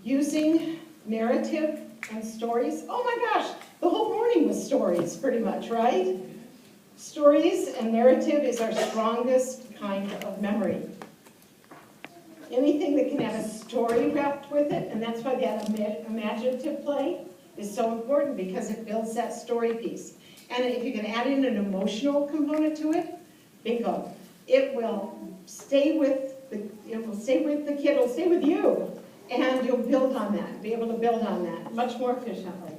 using narrative and stories. Oh my gosh, the whole morning was stories, pretty much, right? Stories and narrative is our strongest kind of memory. Anything that can have a story wrapped with it, and that's why that imaginative play is so important, because it builds that story piece. And if you can add in an emotional component to it, bingo. It will stay with the kid, it'll stay with you, and you'll build on that, be able to build on that much more efficiently.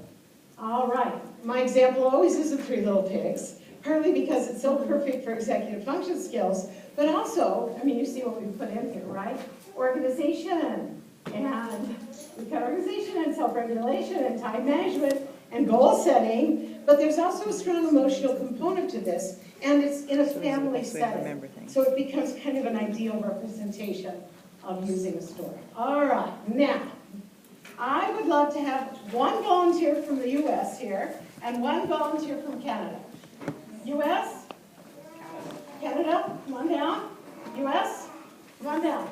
All right, my example always is of Three Little Pigs, partly because it's so perfect for executive function skills, but also, I mean, you see what we put in here, right? Organization, and we've got organization and self-regulation and time management and goal setting, but there's also a strong emotional component to this, and it's in a family setting. So it becomes kind of an ideal representation of using a story. All right, now, I would love to have one volunteer from the US here and one volunteer from Canada. US? Canada, come on down. US, come on down.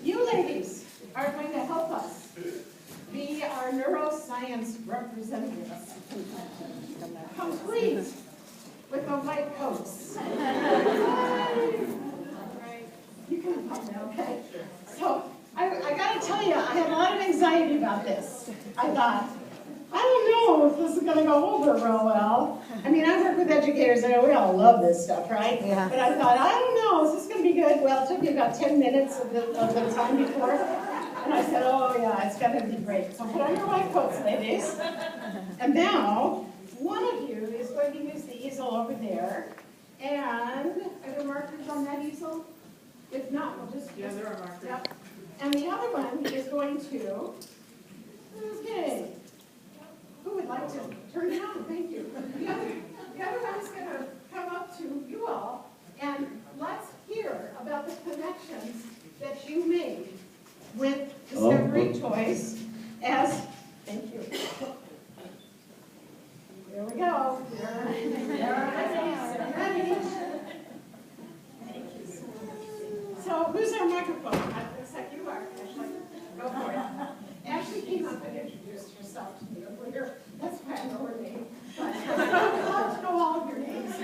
You ladies are going to help us be our neuroscience representatives, complete with the white coats. You can come now, okay? So I got to tell you, I had a lot of anxiety about this. I thought, I don't know if this is going to go over real well. I mean, I work with educators, and we all love this stuff, right? Yeah. But I thought, I don't know, is this going to be good? Well, it took me about 10 minutes of the time before. And I said, oh yeah, it's going to be great. So put on your white coats, ladies. And now, one of you is going to use the easel over there. And are there markers on that easel? If not, we'll just... Yeah, there are markers. Yep. And the other one is going to... Okay. Who would like to turn it on? Thank you. The other one is going to come up to you all, and let's hear about the connections that you made with Discovery Toys as, thank you. Here we go. So who's our microphone? It looks like you are, Ashley. Go for it. Ashley came up and introduced herself to me earlier. That's why I know her name. But I'd love to know all of your names.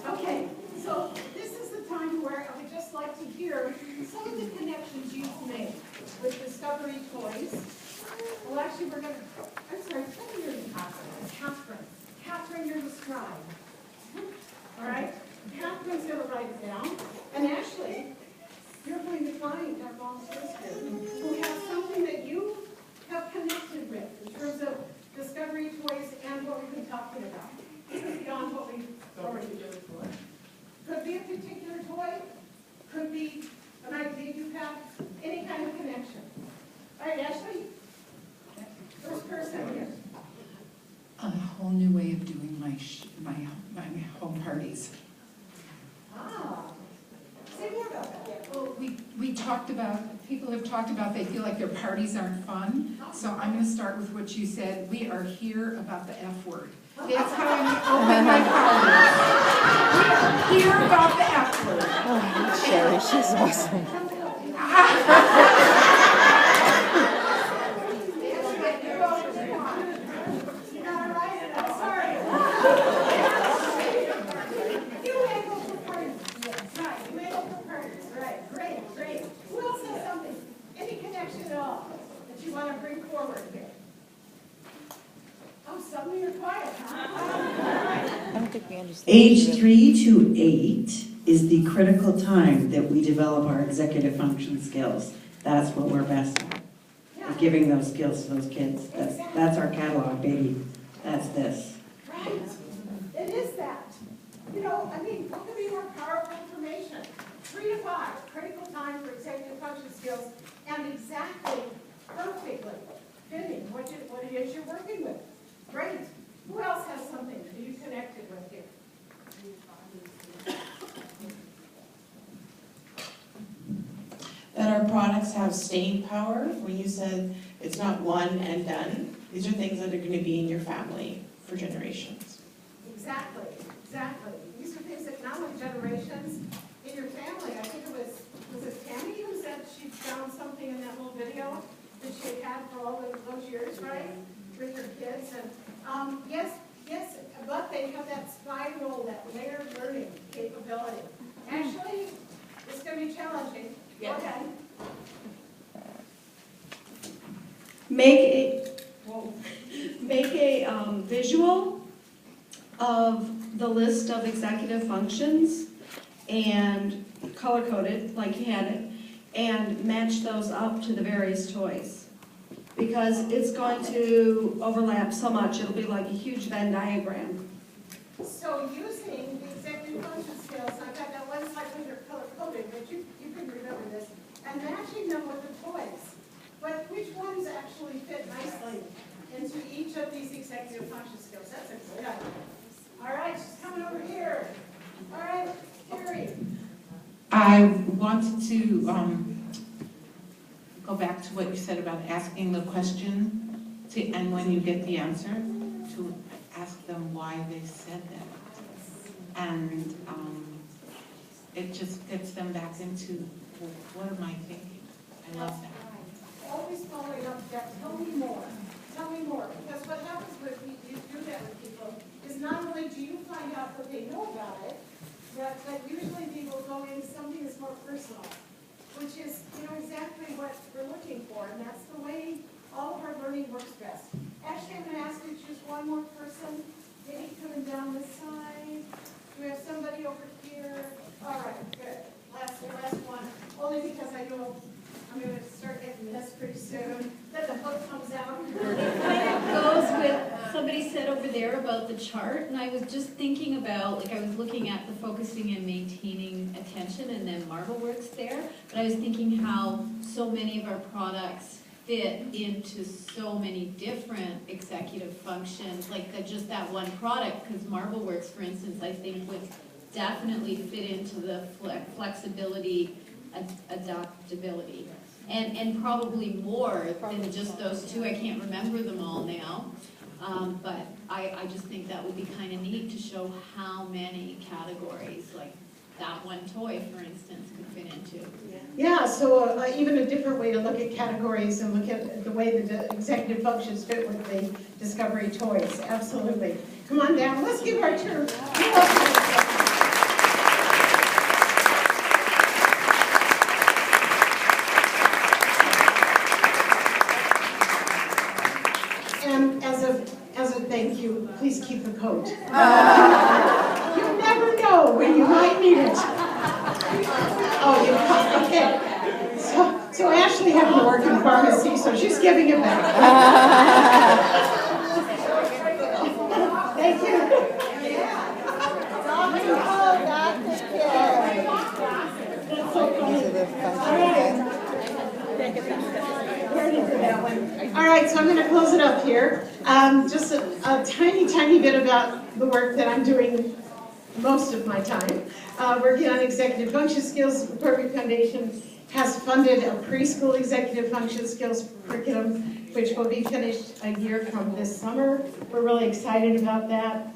Okay, so this is the time where I would just like to hear some of the connections you've made with Discovery Toys. Well, actually, we're going to, I'm sorry, tell me your name. Catherine. Catherine, you're the scribe. All right? Catherine's going to write it down. And actually, you're going to find our volunteers here who have something that you have connected with in terms of Discovery Toys and what we've been talking about. This is beyond what we've already done before. Could be a particular toy, could be an idea you have, any kind of connection. All right, Ashley? First person here. A whole new way of doing my home parties. Ah, say more about that. Well, we talked about, people have talked about they feel like their parties aren't fun. So I'm going to start with what you said. We are here about the F word. That's how I open my parties. We are here about the F word. Oh, Sherry, she's awesome. Age 3 to 8 is the critical time that we develop our executive function skills. That's what we're best at, is giving those skills to those kids. That's our catalog, baby. That's this. Right. It is that. You know, I mean, what could be more powerful information? 3 to 5, critical time for executive function skills, and exactly, perfectly fitting what it is you're working with. Great. Who else has something that you connected with here? That our products have staying power. When you said it's not one and done, these are things that are going to be in your family for generations. Exactly, exactly. These are things that not only generations in your family. I think it was it Tammy who said she found something in that little video that you had for all those years, right? With your kids, and, yes, but they have that spiral, that layered learning capability. Actually, it's gonna be challenging. Go ahead. Make a visual of the list of executive functions and color code it like you had it, and match those up to the various toys. Because it's going to overlap so much, it'll be like a huge Venn diagram. So using the executive function skills, I've got that one slide with your color coded, but you can remember this, and matching them with the toys. But which ones actually fit nicely into each of these executive function skills? That's a good idea. All right, she's coming over here. All right, Terry. I wanted to go back to what you said about asking the question, and when you get the answer, to ask them why they said that. And it just gets them back into, well, what am I thinking? I love that. Always following up that, tell me more. Tell me more. Because what happens when you do that with people is not only do you find out that they know about it, but usually people go in something that's more personal, which is, exactly what we're looking for, and that's the way all of our learning works best. Actually, I'm going to ask you to choose one more person, maybe coming down this side. Do we have somebody over here? All right, good. Last one, only because I know I'm going to start getting this pretty soon. Then the hook comes out. It kind of goes with, somebody said over there about the chart, and I was just thinking about, like I was looking at the focusing and maintaining attention, and then MarbleWorks there, but I was thinking how so many of our products fit into so many different executive functions, like just that one product, because MarbleWorks, for instance, I think would definitely fit into the flexibility, adaptability. And probably more than just those two. I can't remember them all now. But I just think that would be kind of neat to show how many categories, like that one toy, for instance, could fit into. Yeah, so even a different way to look at categories and look at the way the executive functions fit with the Discovery toys. Absolutely. Come on down. Let's give our turn. And as a thank you, please keep the coat. You never know when you might need it. Oh, okay. So Ashley happened to work in pharmacy, so she's giving it back. Thank you. That's so funny. These are the functions All right, so I'm going to close it up here. Just a tiny bit about the work that I'm doing most of my time. Working on executive function skills. The Corporate Foundation has funded a preschool executive function skills curriculum, which will be finished a year from this summer. We're really excited about that.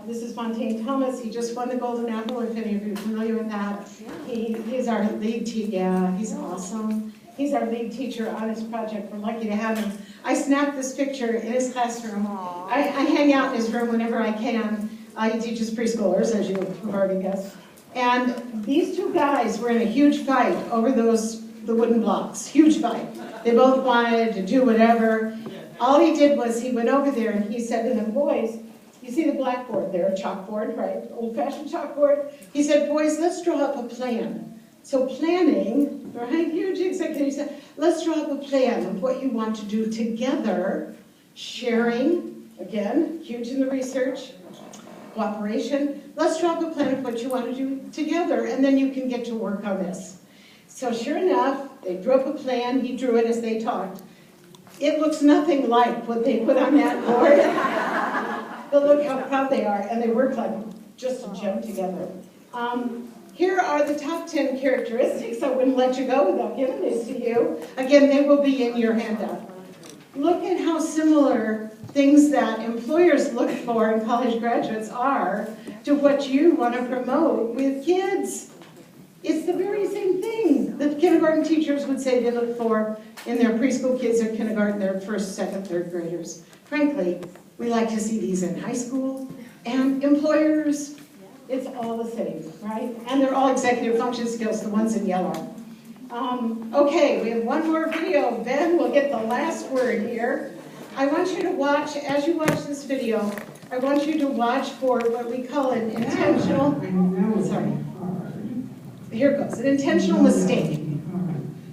This is Fontaine Thomas. He just won the Golden Apple, if any of you are familiar with that. He's our lead teacher. Yeah, he's awesome. He's our lead teacher on his project. We're lucky to have him. I snapped this picture in his classroom. I hang out in his room whenever I can. He teaches preschoolers, as you've already guessed. And these two guys were in a huge fight over the wooden blocks. Huge fight. They both wanted to do whatever. All he did was he went over there and he said to them, boys, you see the blackboard there, chalkboard, right? Old-fashioned chalkboard. He said, boys, let's draw up a plan. So planning, right? Huge executive, he said, let's draw up a plan of what you want to do together. Sharing, again, huge in the research. Cooperation. Let's draw up a plan of what you want to do together, and then you can get to work on this. So sure enough, they drew up a plan. He drew it as they talked. It looks nothing like what they put on that board. But look how proud they are, and they work like just a gem together. Here are the top 10 characteristics. I wouldn't let you go without giving this to you. Again, they will be in your handout. Look at how similar things that employers look for in college graduates are to what you want to promote with kids. It's the very same thing that kindergarten teachers would say they look for in their preschool kids or kindergarten, their first, second, third graders. Frankly, we like to see these in high school, and employers, it's all the same, right? And they're all executive function skills, the ones in yellow. Okay, we have one more video. Ben will get the last word here. I want you to watch, as you watch this video, I want you to watch for what we call an intentional, sorry, here it goes, an intentional mistake.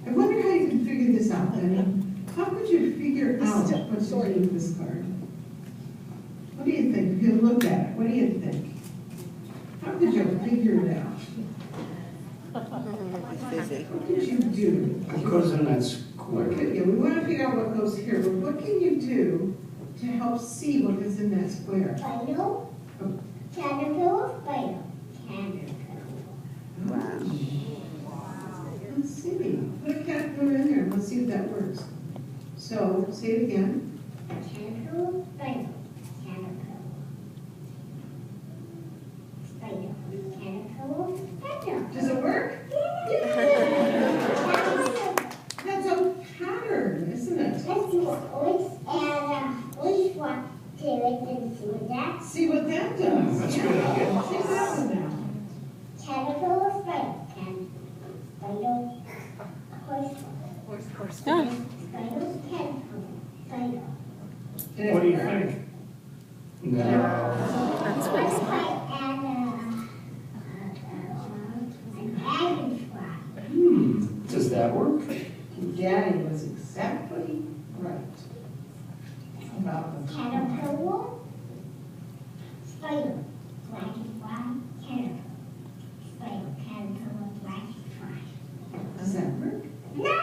I wonder how you can figure this out, Benny. How could you figure out what to do with this card? What do you think? If you look at it, what do you think? How could you figure it out? Busy. What could you do? What goes in that What square? could you? We want to figure out what goes here, but what can you do to help see what is in that square? Final, caterpillar, final, caterpillar. Wow. Let's see. Put a caterpillar in there. Let's see if that works. So, say it again. Caterpillar, final, caterpillar. Spider, caterpillar, spider. Does it work? That's a pattern, isn't it? Let's do always add always walk to it and see what that. See what that does. That's a good idea. See that one now. Caterpillar, spider, spider, horse, spider, caterpillar, spider. What do you think? No. That's what Let's try add an dragonfly. Does that work? Daddy was exactly right about the Caterpillar, spider, dragonfly, caterpillar, spider, caterpillar, dragonfly. Does that work? No!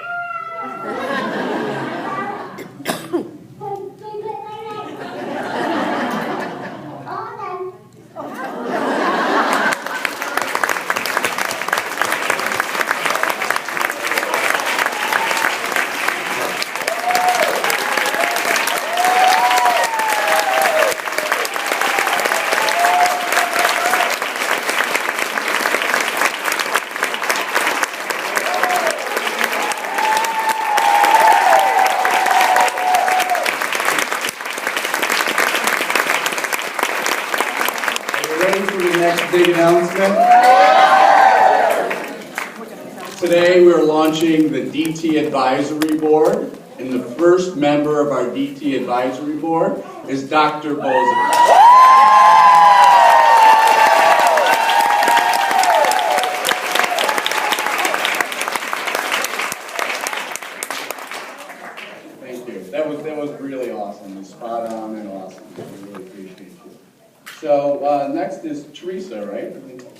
All done. Are you ready for the next big announcement? Today we're launching the DT Advisory Board, and the first member of our DT Advisory Board is Dr. Bozeday. Thank you. That was really awesome, and spot on and awesome. I really appreciate you. So next is Teresa, right?